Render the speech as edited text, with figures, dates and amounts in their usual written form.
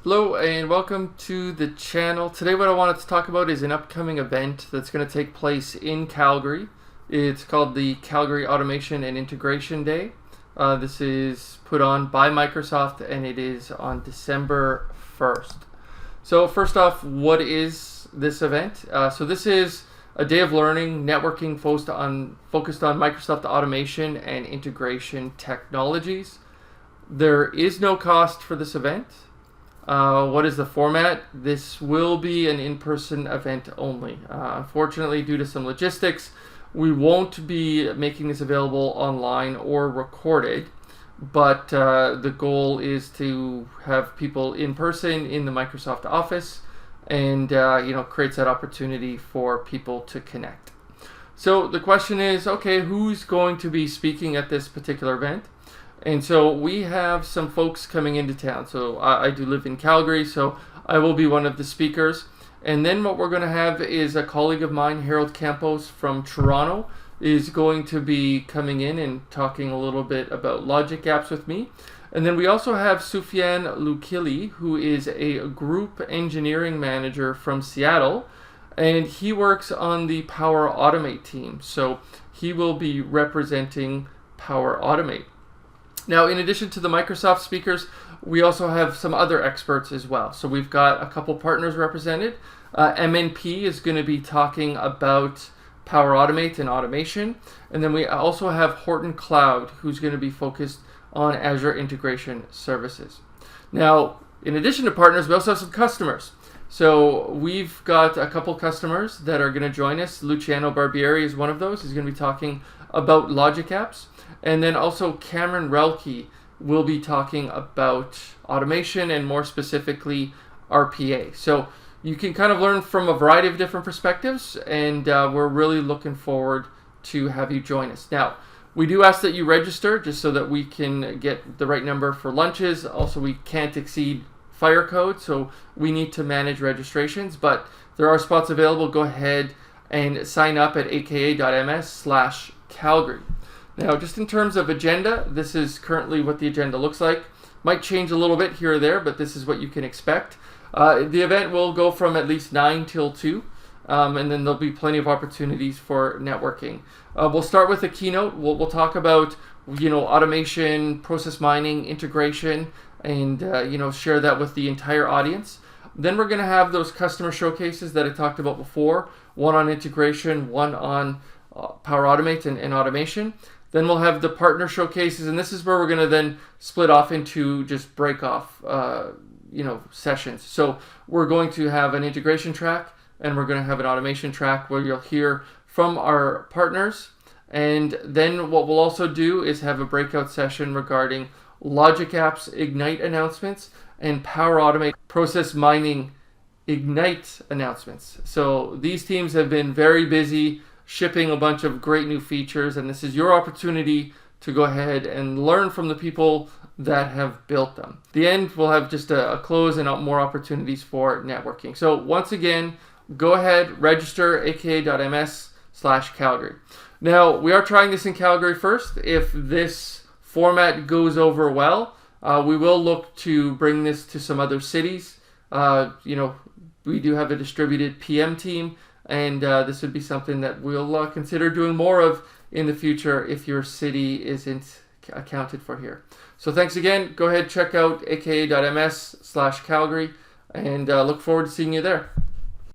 Hello and welcome to the channel. Today what I wanted to talk about is an upcoming event that's going to take place in Calgary. It's called the Calgary Automation and Integration Day. This is put on by Microsoft and it is on December 1st. So first off, what is this event? So this is a day of learning, networking focused on Microsoft automation and integration technologies. There is no cost for this event. What is the format? This will be an in-person event only. Unfortunately, due to some logistics, we won't be making this available online or recorded, but the goal is to have people in person in the Microsoft Office and creates that opportunity for people to connect. So the question is, okay, who's going to be speaking at this particular event? And so we have some folks coming into town. So I do live in Calgary, so I will be one of the speakers. And then what we're going to have is a colleague of mine, Harold Campos from Toronto, is going to be coming in and talking a little bit about logic apps with me. And then we also have Sufyan Lukili, who is a group engineering manager from Seattle, and he works on the Power Automate team. So he will be representing Power Automate. Now, in addition to the Microsoft speakers, we also have some other experts as well. So we've got a couple partners represented. MNP is going to be talking about Power Automate and automation. And then we also have Horton Cloud, who's going to be focused on Azure Integration Services. Now, in addition to partners, we also have some customers. So we've got a couple customers that are going to join us. Luciano Barbieri is one of those. He's going to be talking about logic apps. And then also Cameron Relke will be talking about automation and more specifically RPA. So you can kind of learn from a variety of different perspectives, and we're really looking forward to have you join us. Now, we do ask that you register just so that we can get the right number for lunches. Also, we can't exceed fire code, so we need to manage registrations, but there are spots available. Go ahead and sign up at aka.ms/Calgary. Now, just in terms of agenda, this is currently what the agenda looks like. Might change a little bit here or there, but this is what you can expect. The event will go from at least 9 till 2, and then there'll be plenty of opportunities for networking. We'll start with a keynote. We'll talk about automation, process mining, integration, and share that with the entire audience. Then we're going to have those customer showcases that I talked about before, one on integration, one on Power Automate and automation. Then we'll have the partner showcases, and this is where we're going to then split off into just break off sessions. So we're going to have an integration track, and we're going to have an automation track where you'll hear from our partners. And then what we'll also do is have a breakout session regarding Logic Apps Ignite announcements and Power Automate Process Mining Ignite announcements. So these teams have been very busy shipping a bunch of great new features, and this is your opportunity to go ahead and learn from the people that have built them. At the end, we'll have just a close and more opportunities for networking. So once again, go ahead, register, aka.ms/Calgary. Now, we are trying this in Calgary first. If this format goes over well, we will look to bring this to some other cities. We do have a distributed PM team, and this would be something that we'll consider doing more of in the future if your city isn't accounted for here. So thanks again. Go ahead, check out aka.ms/Calgary, and look forward to seeing you there.